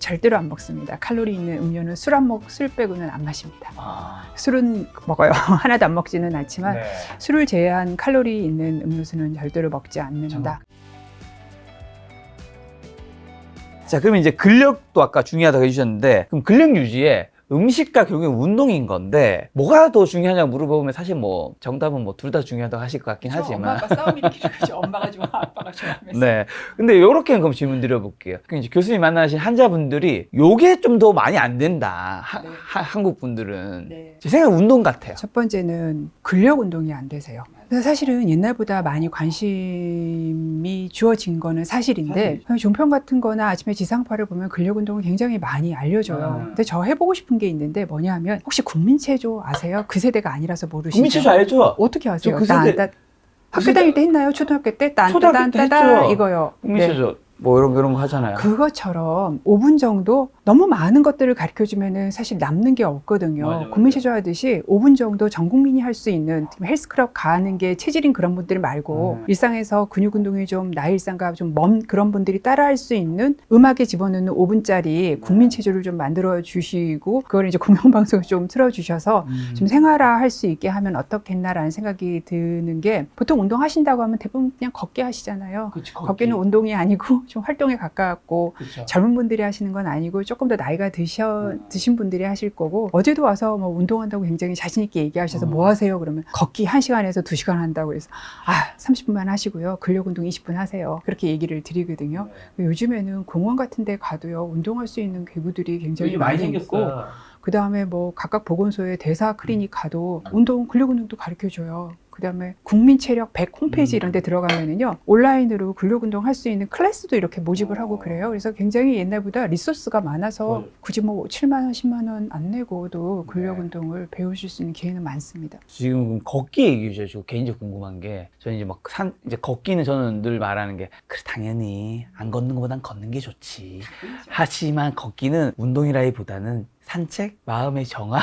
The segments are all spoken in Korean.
절대로 안 먹습니다. 칼로리 있는 음료는 술 빼고는 안 마십니다. 술은 먹어요. 하나도 안 먹지는 않지만 네. 술을 제외한 칼로리 있는 음료수는 절대로 먹지 않는다. 자, 그러면 이제 근력도 아까 중요하다고 해주셨는데, 그럼 근력 유지에 음식과 결국엔 운동인 건데 뭐가 더 중요하냐고 물어보면 사실 뭐 정답은 뭐 둘 다 중요하다고 하실 것 같긴 하지만 엄마 아빠 싸움 일으키는 거죠. 엄마가 좋아, 아빠가 좋아 하면서. 네. 근데 요렇게는 그럼 질문 드려볼게요. 이제 교수님 만나신 환자분들이 요게 좀 더 많이 안 된다. 네. 한국 분들은. 네. 제 생각엔 운동 같아요. 첫 번째는 근력 운동이 안 되세요. 그래서 사실은 옛날보다 많이 관심이 주어진 거는 사실인데 종편 같은 거나 아침에 지상파를 보면 근력 운동을 굉장히 많이 알려줘요. 근데 저 해보고 싶은 게 있는데 뭐냐 하면 혹시 국민체조 아세요? 그 세대가 아니라서 모르시죠? 국민체조 알죠? 어떻게 아세요? 그 세대 학교 다닐 때 했나요? 초등학교 때? 초등학교 때 딴따다 했죠. 이거요. 국민체조 네. 뭐 이런 거 하잖아요. 그것처럼 5분 정도 너무 많은 것들을 가르쳐주면은 사실 남는 게 없거든요. 맞아. 국민체조 하듯이 5분 정도 전 국민이 할 수 있는 헬스클럽 가는 게 체질인 그런 분들 말고 일상에서 근육 운동이 좀 나의 일상과 좀 먼 그런 분들이 따라할 수 있는 음악에 집어넣는 5분짜리 국민체조를 좀 만들어 주시고 그걸 이제 공영방송에 좀 틀어주셔서 좀 생활화할 수 있게 하면 어떻겠나라는 생각이 드는 게 보통 운동하신다고 하면 대부분 그냥 걷기 하시잖아요. 그치, 걷기는 운동이 아니고 좀 활동에 가까웠고 그쵸. 젊은 분들이 하시는 건 아니고 조금 더 나이가 드신 분들이 하실 거고 어제도 와서 뭐 운동한다고 굉장히 자신 있게 얘기하셔서 뭐 하세요? 그러면 걷기 1시간에서 2시간 한다고 해서 30분만 하시고요. 근력 운동 20분 하세요. 그렇게 얘기를 드리거든요. 요즘에는 공원 같은 데 가도요. 운동할 수 있는 기구들이 굉장히 많이 있고 그 다음에 뭐 각각 보건소에 대사 클리닉 가도 근력 운동도 가르쳐 줘요. 그 다음에 국민체력 100 홈페이지 이런 데 들어가면은요, 온라인으로 근력 운동 할 수 있는 클래스도 이렇게 모집을 하고 그래요. 그래서 굉장히 옛날보다 리소스가 많아서 굳이 뭐 7만 원, 10만 원 안 내고도 근력 운동을 배우실 수 있는 기회는 많습니다. 지금 걷기 얘기해 주시고 개인적으로 궁금한 게 저는 이제 막 이제 걷기는 저는 늘 말하는 게 그래 당연히 안 걷는 것보단 걷는 게 좋지. 하지만 걷기는 운동이라기보다는 산책, 마음의 정화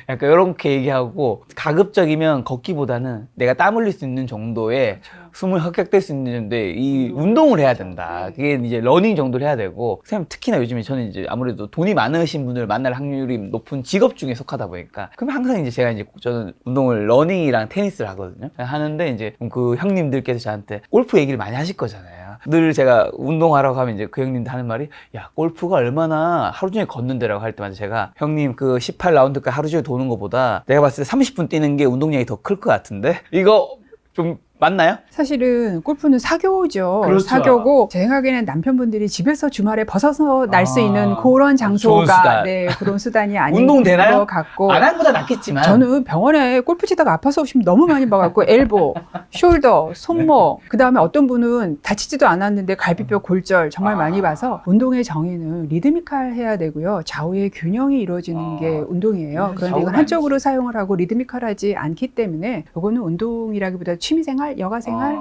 약간 이렇게 얘기하고 가급적이면 걷기보다는 내가 땀 흘릴 수 있는 정도의 숨을 흡격될 수 있는데 이 운동을 해야 된다. 그게 이제 러닝 정도를 해야 되고 특히나 요즘에 저는 이제 아무래도 돈이 많으신 분을 만날 확률이 높은 직업 중에 속하다 보니까 그럼 항상 이제 제가 이제 저는 운동을 러닝이랑 테니스를 하거든요. 하는데 이제 그 형님들께서 저한테 골프 얘기를 많이 하실 거잖아요. 늘 제가 운동하라고 하면 이제 그 형님들 하는 말이 야 골프가 얼마나 하루 종일 걷는데라고 할 때마다 제가 형님 그 18라운드까지 하루 종일 도는 것보다 내가 봤을 때 30분 뛰는 게 운동량이 더 클 것 같은데 이거 좀 맞나요? 사실은 골프는 사교죠. 그렇죠. 사교고 제 생각에는 남편분들이 집에서 주말에 벗어서 날 수 있는 그런 장소가 그런 수단이 아닌 운동 되나요? 것 같고 안 한 거보다 낫겠지만 저는 병원에 골프 치다가 아파서 오시면 너무 많이 봐갖고 엘보, 숄더, 손목 그 다음에 어떤 분은 다치지도 않았는데 갈비뼈 골절 정말 많이 봐서 운동의 정의는 리드미컬해야 되고요. 좌우의 균형이 이루어지는 게 운동이에요. 그런데 이건 한쪽으로 사용을 하고 리드미컬하지 않기 때문에 이거는 운동이라기보다 취미생활 여가생활,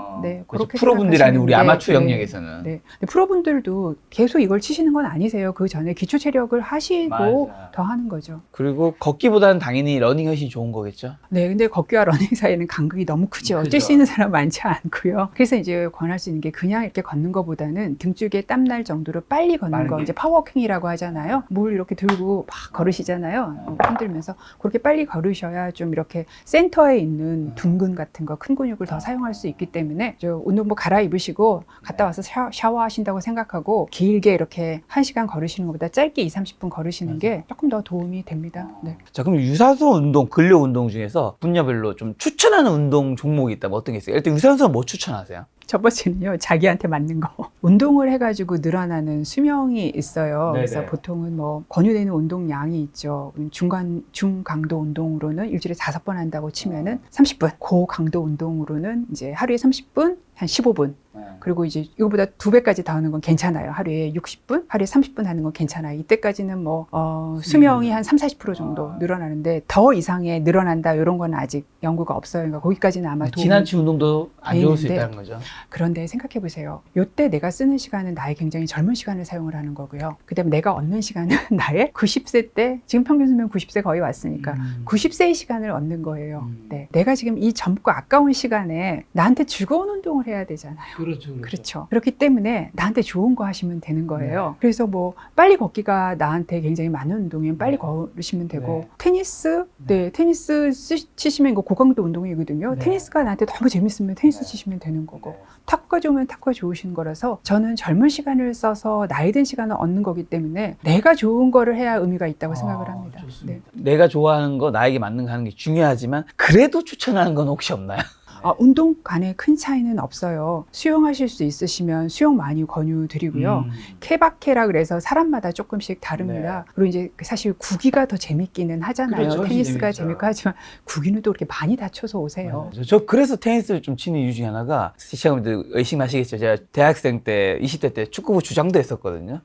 그렇게 프로분들이 아니고 우리 아마추어 네, 영역에서는. 네. 근데 프로분들도 계속 이걸 치시는 건 아니세요. 그 전에 기초 체력을 하시고 더 하는 거죠. 그리고 걷기보다는 당연히 러닝이 훨씬 좋은 거겠죠? 네, 근데 걷기와 러닝 사이에는 간극이 너무 크죠. 뛸 수 있는 사람 많지 않고요. 그래서 이제 권할 수 있는 게 그냥 이렇게 걷는 것보다는 등 쪽에 땀 날 정도로 빨리 걷는 거, 이제 파워워킹이라고 하잖아요. 물 이렇게 들고 막 걸으시잖아요. 흔들면서 그렇게 빨리 걸으셔야 좀 이렇게 센터에 있는 둔근 같은 거, 큰 근육을 더 사용할 수 있기 때문에 운동복 갈아입으시고 갔다 와서 샤워하신다고 생각하고 길게 이렇게 1시간 걸으시는 것보다 짧게 20-30분 걸으시는 게 조금 더 도움이 됩니다. 네. 자, 그럼 유산소 운동, 근력 운동 중에서 분야별로 좀 추천하는 운동 종목이 있다면 어떤 게 있어요? 일단 유산소는 뭐 추천하세요? 첫 번째는요, 자기한테 맞는 거. 운동을 해가지고 늘어나는 수명이 있어요. 네네. 그래서 보통은 뭐 권유되는 운동량이 있죠. 중강도 운동으로는 일주일에 5번 한다고 치면은 30분. 고강도 운동으로는 이제 하루에 30분, 한 15분. 그리고 이제 이거보다 2배까지 더 하는 건 괜찮아요. 하루에 60분, 하루에 30분 하는 건 괜찮아요. 이때까지는 뭐 수명이 한 30-40% 정도 늘어나는데 더 이상의 늘어난다 이런 건 아직 연구가 없어요. 그러니까 거기까지는 아마 지나치 운동도 안 좋을 수 있다는 거죠. 그런데 생각해 보세요. 이때 내가 쓰는 시간은 나의 굉장히 젊은 시간을 사용을 하는 거고요. 그다음에 내가 얻는 시간은 나의 90세 때 지금 평균 수명 90세 거의 왔으니까 90세의 시간을 얻는 거예요. 네. 내가 지금 이 젊고 아까운 시간에 나한테 즐거운 운동을 해야 되잖아요. 그렇죠. 그렇죠. 그렇기 때문에 나한테 좋은 거 하시면 되는 거예요. 그래서 뭐 빨리 걷기가 나한테 굉장히 많은 운동이면 빨리 걸으시면 되고 테니스, 테니스 치시면 이거 고강도 운동이거든요. 테니스가 나한테 너무 재밌으면 테니스 치시면 되는 거고 탁구가 좋으면 탁구가 좋으신 거라서 저는 젊은 시간을 써서 나이 든 시간을 얻는 거기 때문에 내가 좋은 거를 해야 의미가 있다고 생각을 합니다. 네. 내가 좋아하는 거 나에게 맞는 거 하는 게 중요하지만 그래도 추천하는 건 혹시 없나요? 운동 간에 큰 차이는 없어요. 수영하실 수 있으시면 수영 많이 권유드리고요. 케바케라 그래서 사람마다 조금씩 다릅니다. 그리고 이제 사실 구기가 더 재밌기는 하잖아요. 그렇죠, 테니스가 재밌죠. 재밌고 하지만 구기는 또 그렇게 많이 다쳐서 오세요. 저 그래서 테니스를 좀 치는 이유 중에 하나가 시청자분들 의심하시겠죠. 제가 대학생 때 20대 때 축구부 주장도 했었거든요.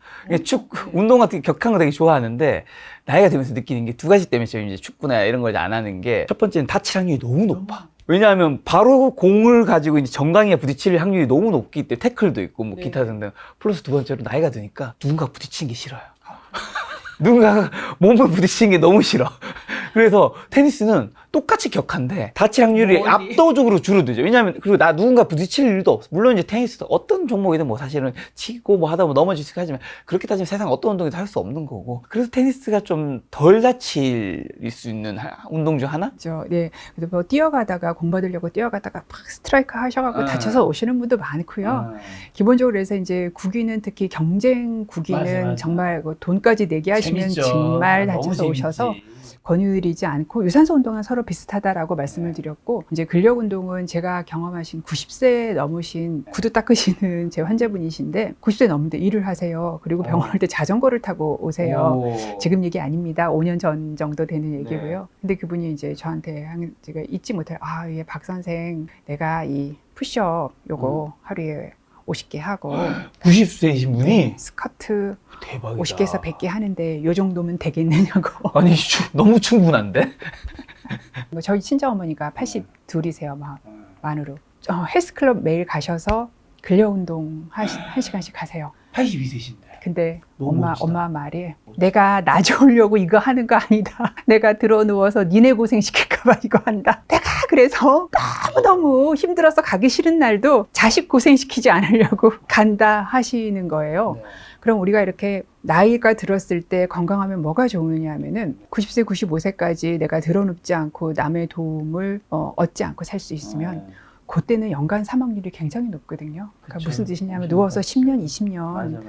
운동 같은 격한 거 되게 좋아하는데 나이가 들면서 느끼는 게 두 가지 때문에 저희 이제 축구나 이런 걸 안 하는 게 첫 번째는 다칠 확률이 너무 높아. 왜냐하면 바로 공을 가지고 이제 정강이에 부딪힐 확률이 너무 높기 때문에 태클도 있고 뭐 기타 등등. 플러스 두 번째로 나이가 드니까 누군가 부딪히는 게 싫어요. 누군가 몸을 부딪히는 게 너무 싫어. 그래서 테니스는 똑같이 격한데 다칠 확률이 압도적으로 줄어들죠. 왜냐하면 그리고 누군가 부딪힐 일도 없어. 물론 이제 테니스도 어떤 종목이든 뭐 사실은 치고 뭐 하다 보면 넘어질 수 하지만 그렇게 따지면 세상 어떤 운동에도 할 수 없는 거고. 그래서 테니스가 좀 덜 다칠 수 있는 운동 중 하나? 그렇죠. 네. 그래서 뭐 뛰어가다가 공 받으려고 뛰어가다가 팍 스트라이크 하셔가지고 다쳐서 오시는 분도 많고요. 기본적으로 그래서 이제 구기는 특히 경쟁 구기는 맞아. 정말 돈까지 내게 하시면 정말 다쳐서 오셔서 권유드리지 않고 유산소 운동은 서로 비슷하다라고 말씀을 드렸고 이제 근력 운동은 제가 경험하신 90세 넘으신 구두 닦으시는 제 환자분이신데 90세 넘는데 일을 하세요. 그리고 병원 올 때 자전거를 타고 오세요. 지금 얘기 아닙니다. 5년 전 정도 되는 얘기고요. 근데 그분이 이제 저한테 제가 잊지 못해요. 얘 박 선생 내가 이 푸시업 요거 하루에 50개 하고 90세이신 분이? 스쿼트 대박이다. 50개에서 100개 하는데 요 정도면 되겠느냐고. 아니 너무 충분한데? 저희 친정어머니가 82이세요. 만으로. 헬스클럽 매일 가셔서 근력 운동 한 시간씩 하세요. 82세신데. 근데 너무 멋지다. 엄마 말이 내가 나 좋으려고 이거 하는 거 아니다. 내가 들어 누워서 니네 고생시킬까봐 이거 한다. 내가 그래서 너무너무 힘들어서 가기 싫은 날도 자식 고생시키지 않으려고 간다 하시는 거예요. 그럼 우리가 이렇게 나이가 들었을 때 건강하면 뭐가 좋으냐 하면은 90세, 95세까지 내가 드러눕지 않고 남의 도움을 얻지 않고 살 수 있으면 그때는 연간 사망률이 굉장히 높거든요. 그러니까 무슨 뜻이냐면 누워서 10년, 20년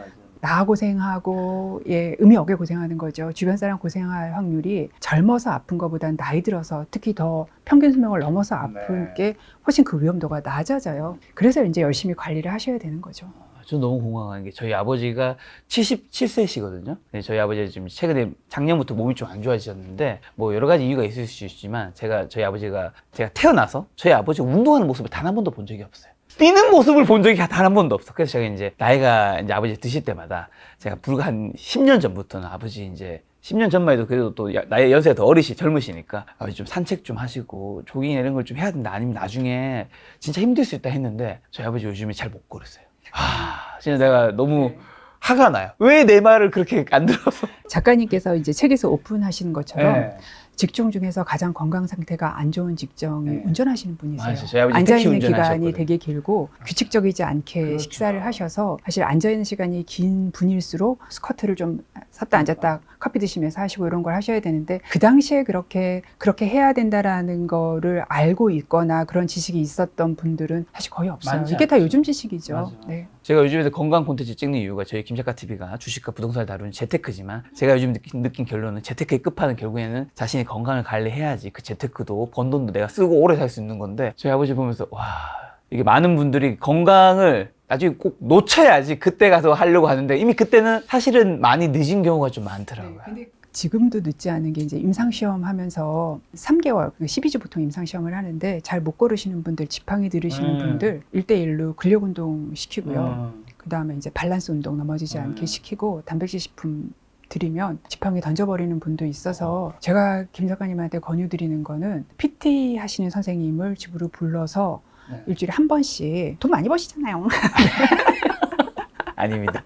나 고생하고 의미 없게 고생하는 거죠. 주변 사람 고생할 확률이 젊어서 아픈 것보다는 나이 들어서 특히 더 평균 수명을 넘어서 아픈 게 훨씬 그 위험도가 낮아져요. 그래서 이제 열심히 관리를 하셔야 되는 거죠. 저 너무 공감하는 게 저희 아버지가 77세시거든요. 저희 아버지가 지금 최근에 작년부터 몸이 좀 안 좋아지셨는데 뭐 여러 가지 이유가 있을 수 있지만 저희 아버지가 제가 태어나서 저희 아버지가 운동하는 모습을 단 한 번도 본 적이 없어요. 뛰는 모습을 본 적이 단 한 번도 없어. 그래서 제가 이제 나이가 이제 아버지 드실 때마다 제가 불과 한 10년 전부터는 아버지 이제 10년 전만 해도 그래도 또 나이 연세가 더 젊으시니까 아버지 좀 산책 좀 하시고 조깅 이런 걸 좀 해야 된다. 아니면 나중에 진짜 힘들 수 있다 했는데 저희 아버지 요즘에 잘 못 걸으세요. 진짜 내가 너무 화가 나요. 왜 내 말을 그렇게 안 들어서? 작가님께서 이제 책에서 오픈하시는 것처럼 직종 중에서 가장 건강 상태가 안 좋은 직종이 운전하시는 분이세요. 앉아있는 기간이 되게 길고 규칙적이지 않게 식사를 하셔서 사실 앉아있는 시간이 긴 분일수록 스쿼트를 좀 섰다 앉았다 커피 드시면서 하시고 이런 걸 하셔야 되는데 그 당시에 그렇게 해야 된다라는 거를 알고 있거나 그런 지식이 있었던 분들은 사실 거의 없어요. 이게 다 요즘 지식이죠. 네. 제가 요즘에 건강 콘텐츠 찍는 이유가 저희 김작가 TV가 주식과 부동산을 다루는 재테크지만 제가 요즘 느낀 결론은 재테크의 끝판은 결국에는 자신의 건강을 관리해야지 그 재테크도 번 돈도 내가 쓰고 오래 살 수 있는 건데 저희 아버지 보면서 와 이게 많은 분들이 건강을 나중에 꼭 놓쳐야지 그때 가서 하려고 하는데 이미 그때는 사실은 많이 늦은 경우가 좀 많더라고요. 근데 지금도 늦지 않은 게 이제 임상시험 하면서 3개월, 12주 보통 임상시험을 하는데 잘 못 걸으시는 분들, 지팡이 들으시는 분들 1대1로 근력운동 시키고요. 그 다음에 이제 밸런스 운동 넘어지지 않게 시키고 단백질 식품 드리면 지팡이 던져버리는 분도 있어서 제가 김 작가님한테 권유드리는 거는 PT 하시는 선생님을 집으로 불러서 일주일에 한 번씩 돈 많이 버시잖아요. 아닙니다.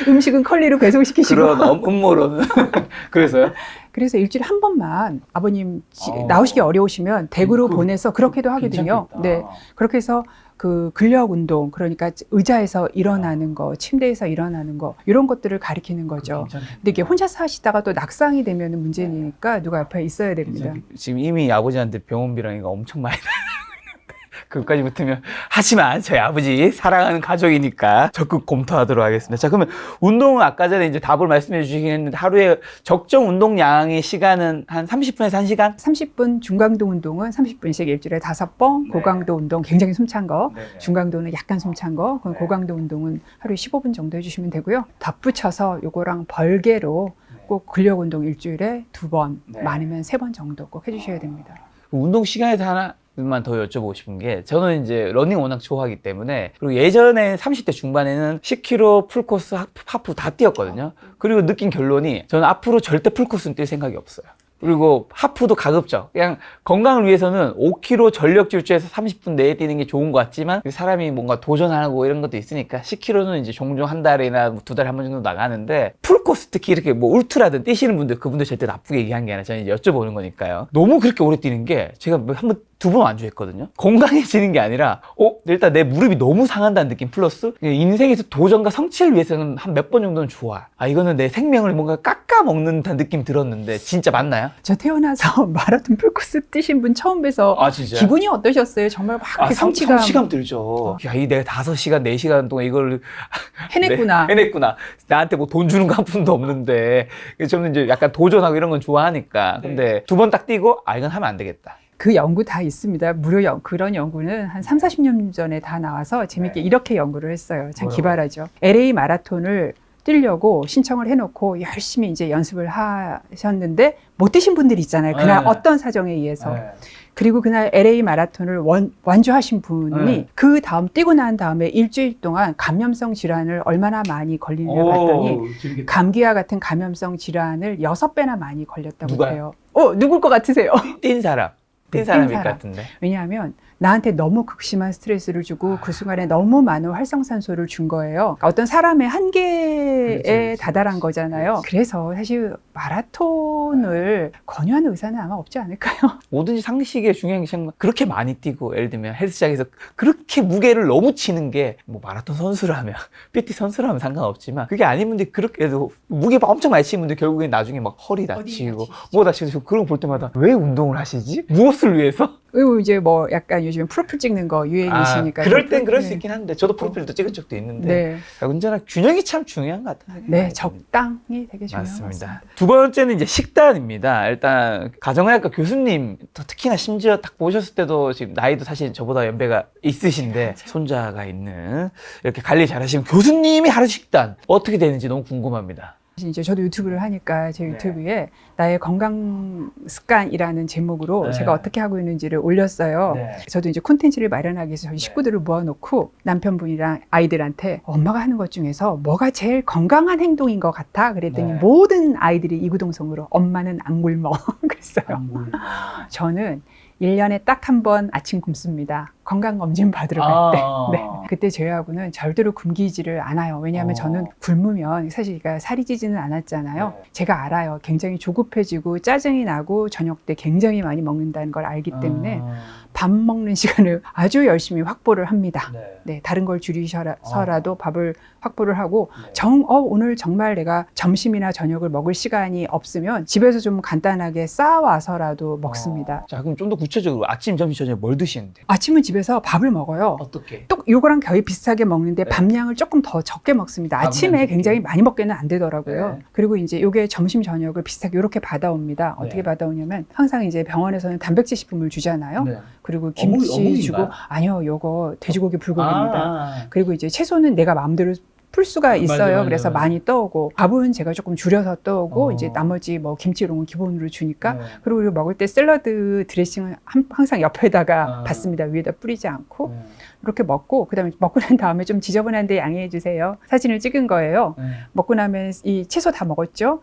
음식은 컬리로 배송시키시고 그런 음모론은 그래서요? 그래서 일주일에 한 번만 아버님 나오시기 어려우시면 댁으로 보내서 그렇게도 하거든요. 괜찮겠다. 네, 그렇게 해서 그 근력 운동, 그러니까 의자에서 일어나는 거, 침대에서 일어나는 거, 이런 것들을 가르치는 거죠. 근데 이게 혼자서 하시다가 또 낙상이 되면 문제니까 누가 옆에 있어야 됩니다. 지금 이미 아버지한테 병원비랑 이거 엄청 많이 그것까지 붙으면 하지만 저희 아버지 사랑하는 가족이니까 적극 검토하도록 하겠습니다. 자, 그러면 운동은 아까 전에 이제 답을 말씀해 주시긴 했는데 하루에 적정 운동량의 시간은 한 30분에서 1시간? 30분 중강도 운동은 30분씩 일주일에 5번, 네. 고강도 운동 굉장히 숨찬 거, 네. 중강도는 약간 숨찬 거, 그럼 네. 고강도 운동은 하루에 15분 정도 해주시면 되고요. 덧붙여서 요거랑 벌개로 꼭 근력 운동 일주일에 2번, 네. 많으면 3번 정도 꼭 해주셔야 됩니다. 운동 시간에서 하나만 더 여쭤보고 싶은 게 저는 이제 러닝 워낙 좋아하기 때문에 그리고 예전에 30대 중반에는 10km 풀코스 하프 다 뛰었거든요. 그리고 느낀 결론이 저는 앞으로 절대 풀코스는 뛸 생각이 없어요. 그리고 하프도 가급적 그냥 건강을 위해서는 5km 전력 질주해서 30분 내에 뛰는 게 좋은 것 같지만 사람이 뭔가 도전하고 이런 것도 있으니까 10km는 이제 종종 한 달이나 2달에 한 번 정도 나가는데 풀코스 특히 이렇게 뭐 울트라든 뛰시는 분들 그분들 절대 나쁘게 얘기한 게 아니라 저는 이제 여쭤보는 거니까요. 너무 그렇게 오래 뛰는 게 제가 한번 2번 완주했거든요. 건강해지는 게 아니라 일단 내 무릎이 너무 상한다는 느낌 플러스 인생에서 도전과 성취를 위해서는 한 몇 번 정도는 좋아. 이거는 내 생명을 뭔가 깎아먹는 듯한 느낌 들었는데 진짜 맞나요? 저 태어나서 마라톤 풀코스 뛰신 분 처음 뵈서 진짜? 기분이 어떠셨어요? 정말 막 이렇게 성취감 들죠. 야, 이 내가 5시간, 4시간 동안 이걸 해냈구나. 해냈구나. 나한테 뭐 돈 주는 거 한 푼도 없는데. 저는 이제 약간 도전하고 이런 건 좋아하니까. 근데 2번 딱 뛰고, 이건 하면 안 되겠다. 그 연구 다 있습니다. 무료 그런 연구는 한 3, 40년 전에 다 나와서 재밌게 이렇게 연구를 했어요. 참 기발하죠. LA 마라톤을 뛰려고 신청을 해놓고 열심히 이제 연습을 하셨는데 못 뛰신 분들이 있잖아요. 그날 어떤 사정에 의해서. 그리고 그날 LA 마라톤을 완주하신 분이 그 다음 뛰고 난 다음에 일주일 동안 감염성 질환을 얼마나 많이 걸리냐 봤더니 감기와 같은 감염성 질환을 6배나 많이 걸렸다고 누가요? 해요. 누굴 것 같으세요? 뛴 사람. 뛴 사람일 것 같은데. 왜냐하면 나한테 너무 극심한 스트레스를 주고 그 순간에 너무 많은 활성산소를 준 거예요. 그러니까 어떤 사람의 한계에 그렇지. 다다란 거잖아요. 그래서 사실 마라톤을 권유하는 의사는 아마 없지 않을까요? 뭐든지 상식에 중요한 게 그렇게 많이 뛰고 예를 들면 헬스장에서 그렇게 무게를 너무 치는 게 뭐 마라톤 선수를 하면 PT 선수를 하면 상관없지만 그게 아닌 분들이 그렇게 무게 엄청 많이 치는 분들 결국엔 나중에 막 허리 다치고 뭐 다치고 그런 거 볼 때마다 왜 운동을 하시지? 무엇을 위해서? 그리고 이제 뭐 약간 요즘에 프로필 찍는 거 유행이시니까. 그럴 땐 그럴 수 있긴 한데 저도 프로필도 찍은 적도 있는데 네. 언제나 균형이 참 중요한 것 같아요. 네, 적당히 되게 중요한 것 맞습니다. 같습니다. 두 번째는 이제 식단입니다. 일단 가정의학과 교수님 특히나 심지어 딱 보셨을 때도 지금 나이도 사실 저보다 연배가 있으신데 손자가 있는 이렇게 관리 잘하시는 교수님이 하루 식단 어떻게 되는지 너무 궁금합니다. 이제 저도 유튜브를 하니까 제 유튜브에 나의 건강 습관이라는 제목으로 제가 어떻게 하고 있는지를 올렸어요. 저도 이제 콘텐츠를 마련하기 위해서 저희 식구들을 모아놓고 남편분이랑 아이들한테 엄마가 하는 것 중에서 뭐가 제일 건강한 행동인 것 같아? 그랬더니 모든 아이들이 이구동성으로 엄마는 안 굶어. 그랬어요. 저는 1년에 딱 한 번 아침 굶습니다. 건강검진 받으러 갈 때. 네. 그때 저희하고는 절대로 굶기지를 않아요. 왜냐하면 저는 굶으면 사실 살이 찌지는 않았잖아요. 제가 알아요. 굉장히 조급해지고 짜증이 나고 저녁 때 굉장히 많이 먹는다는 걸 알기 때문에 밥 먹는 시간을 아주 열심히 확보를 합니다. 네, 다른 걸 줄이셔서라도 밥을 확보를 하고 오늘 정말 내가 점심이나 저녁을 먹을 시간이 없으면 집에서 좀 간단하게 싸와서라도 먹습니다. 자, 그럼 좀 더 구체적으로 아침, 점심, 저녁 뭘 드시는데? 아침은 집에서 밥을 먹어요. 어떻게? 또 요거랑 거의 비슷하게 먹는데 밥량을 조금 더 적게 먹습니다. 아침에 굉장히 많이 먹게는 안 되더라고요. 그리고 이제 요게 점심 저녁을 비슷하게 이렇게 받아옵니다. 어떻게 받아오냐면 항상 이제 병원에서는 단백질 식품을 주잖아요. 그리고 김치 주고 아니요, 요거 돼지고기 불고기입니다. 그리고 이제 채소는 내가 마음대로 풀 수가 있어요. 그래서 많이 떠오고 밥은 제가 조금 줄여서 떠오고 이제 나머지 뭐 김치 이런 건 기본으로 주니까 그리고 먹을 때 샐러드 드레싱은 항상 옆에다가 받습니다. 위에다 뿌리지 않고 이렇게 먹고 그다음에 먹고 난 다음에 좀 지저분한데 양해해 주세요. 사진을 찍은 거예요. 먹고 나면 이 채소 다 먹었죠.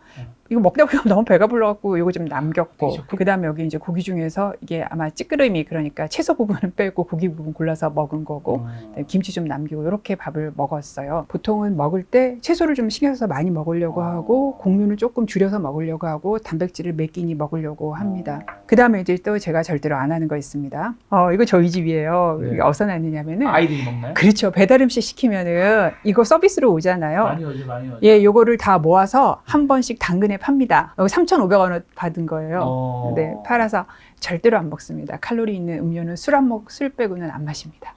이거 먹다 보면 너무 배가 불러갖고 이거 좀 남겼고 되게 그 다음에 여기 이제 고기 중에서 이게 아마 찌끄러미 그러니까 채소 부분은 빼고 고기 부분 골라서 먹은 거고 그다음에 김치 좀 남기고 이렇게 밥을 먹었어요. 보통은 먹을 때 채소를 좀 신경 써서 많이 먹으려고 하고 곡류를 조금 줄여서 먹으려고 하고 단백질을 몇 끼니 먹으려고 합니다. 그 다음에 이제 또 제가 절대로 안 하는 거 있습니다. 이거 저희 집이에요. 네. 이게 어디서 났느냐면은 아이들이 먹나요? 그렇죠. 배달 음식 시키면은 이거 서비스로 오잖아요. 많이 오죠, 많이 오죠. 예, 요거를 다 모아서 한 번씩 당근에 팝니다. 3,500원 받은 거예요. 네, 팔아서 절대로 안 먹습니다. 칼로리 있는 음료는 술 빼고는 안 마십니다.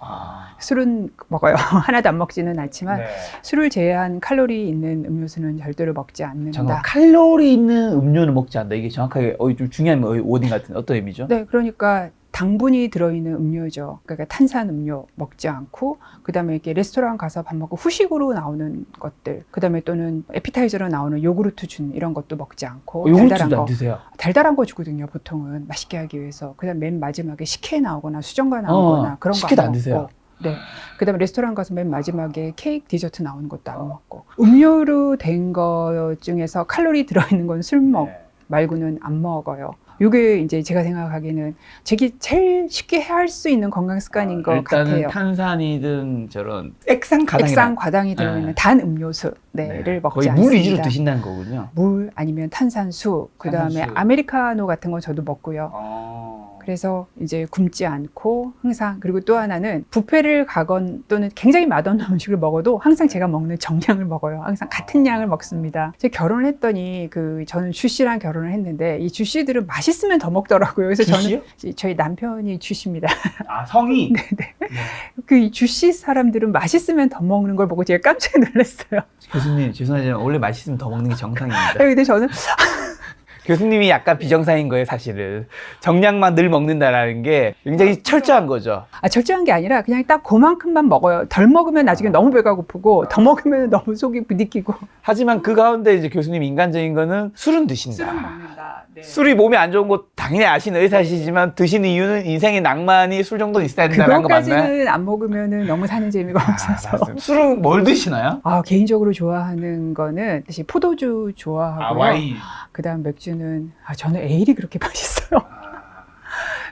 술은 먹어요. 하나도 안 먹지는 않지만 네. 술을 제외한 칼로리 있는 음료수는 절대로 먹지 않는다. 잠깐 칼로리 있는 음료는 먹지 않는다. 이게 정확하게 좀 중요한 워딩 같은 어떤 의미죠? 네, 그러니까 당분이 들어있는 음료죠. 그러니까 탄산 음료 먹지 않고 그다음에 이렇게 레스토랑 가서 밥 먹고 후식으로 나오는 것들, 그다음에 또는 에피타이저로 나오는 요구르트 준 이런 것도 먹지 않고 요구르트도 안 드세요? 달달한 거 주거든요. 보통은 맛있게 하기 위해서. 그다음 맨 마지막에 식혜 나오거나 수정과 나오거나 그런 거 식혜도 안 안 먹고. 드세요? 네. 그다음에 레스토랑 가서 맨 마지막에 케이크, 디저트 나오는 것도 안 먹고. 음료로 된 거 중에서 칼로리 들어있는 건 술 말고는 안 먹어요. 이게 이제 제가 생각하기에는 제일 쉽게 할 수 있는 건강 습관인 것 일단은 같아요. 탄산이든 저런 액상과당이랑 액상과당이 들어있는 네. 단 음료수를 먹지 거의 않습니다. 물 위주로 드신다는 거군요. 물 아니면 탄산수, 그다음에 탄산수. 아메리카노 같은 거 저도 먹고요. 그래서 이제 굶지 않고 항상, 그리고 또 하나는 뷔페를 가건 또는 굉장히 맛없는 음식을 먹어도 항상 제가 먹는 정량을 먹어요. 항상 같은 양을 먹습니다. 제가 결혼을 했더니 저는 주씨랑 결혼을 했는데 이 주씨들은 맛있으면 더 먹더라고요. 그래서 주씨요? 저는 저희 남편이 주씨입니다. 아, 성이? 네네. 그 주씨 사람들은 맛있으면 더 먹는 걸 보고 제가 깜짝 놀랐어요. 교수님, 죄송하지만 원래 맛있으면 더 먹는 게 정상입니다. 근데 저는 교수님이 약간 비정상인 거예요, 사실은. 정량만 늘 먹는다라는 게 굉장히 철저한 거죠. 절저한 게 아니라 그냥 딱 그만큼만 먹어요. 덜 먹으면 나중에 너무 배가 고프고 더 먹으면 너무 속이 부딪히고. 하지만 그 가운데 이제 교수님 인간적인 거는 술은 드신다. 먹는다. 네. 술이 몸에 안 좋은 거 당연히 아시는 의사시지만 드시는 이유는 인생의 낭만이 술 정도는 있어야 된다는 거 맞나요? 그것까지는 안 먹으면은 너무 사는 재미가 없어서. 맞습니다. 술은 뭘 드시나요? 개인적으로 좋아하는 거는 사실 포도주 좋아하고요. 와인. 그다음 맥주는 저는 에일이 그렇게 맛있어요.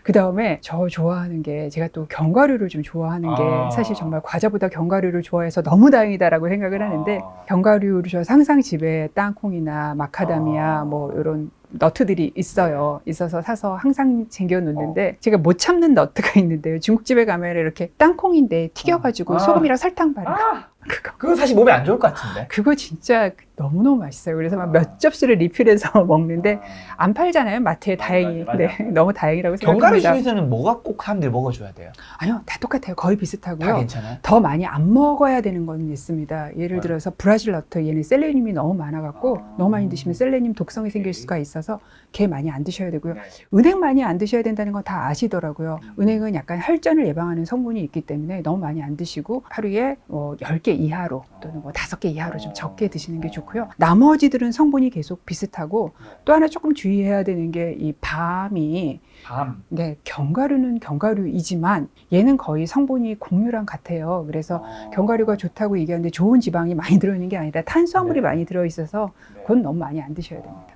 그 다음에 저 좋아하는 게, 제가 또 견과류를 좀 좋아하는 게 사실 정말 과자보다 견과류를 좋아해서 너무 다행이다라고 생각을 하는데, 견과류를 저 항상 집에 땅콩이나 마카다미아 뭐 이런 너트들이 있어서 사서 항상 챙겨 놓는데, 제가 못 참는 너트가 있는데요. 중국집에 가면 이렇게 땅콩인데 튀겨가지고 소금이랑 설탕 바른 거. 그거 사실 몸에 안 좋을 것 같은데. 그거 진짜 너무너무 맛있어요. 그래서 막 몇 접시를 리필해서 먹는데 안 팔잖아요, 마트에. 다행히. 맞아. 네, 너무 다행이라고 견과류 생각합니다. 중에서는 뭐가 꼭 사람들이 먹어줘야 돼요? 아니요, 다 똑같아요. 거의 다 비슷하고요. 괜찮아요? 더 많이 안 먹어야 되는 건 있습니다. 예를 들어서 브라질 너트, 얘는 셀레늄이 너무 많아갖고 너무 많이 드시면 셀레늄 독성이 생길 수가 있어서 걔 많이 안 드셔야 되고요. 은행 많이 안 드셔야 된다는 건 다 아시더라고요. 은행은 약간 혈전을 예방하는 성분이 있기 때문에 너무 많이 안 드시고 하루에 10개 이하로 또는 5개 이하로 좀 적게 드시는 게 좋고요. 나머지들은 성분이 계속 비슷하고, 또 하나 조금 주의해야 되는 게 이 밤이, 네, 견과류는 견과류이지만 얘는 거의 성분이 곡류랑 같아요. 그래서 견과류가 좋다고 얘기하는데 좋은 지방이 많이 들어있는 게 아니라 탄수화물이 많이 들어있어서 그건 너무 많이 안 드셔야 됩니다.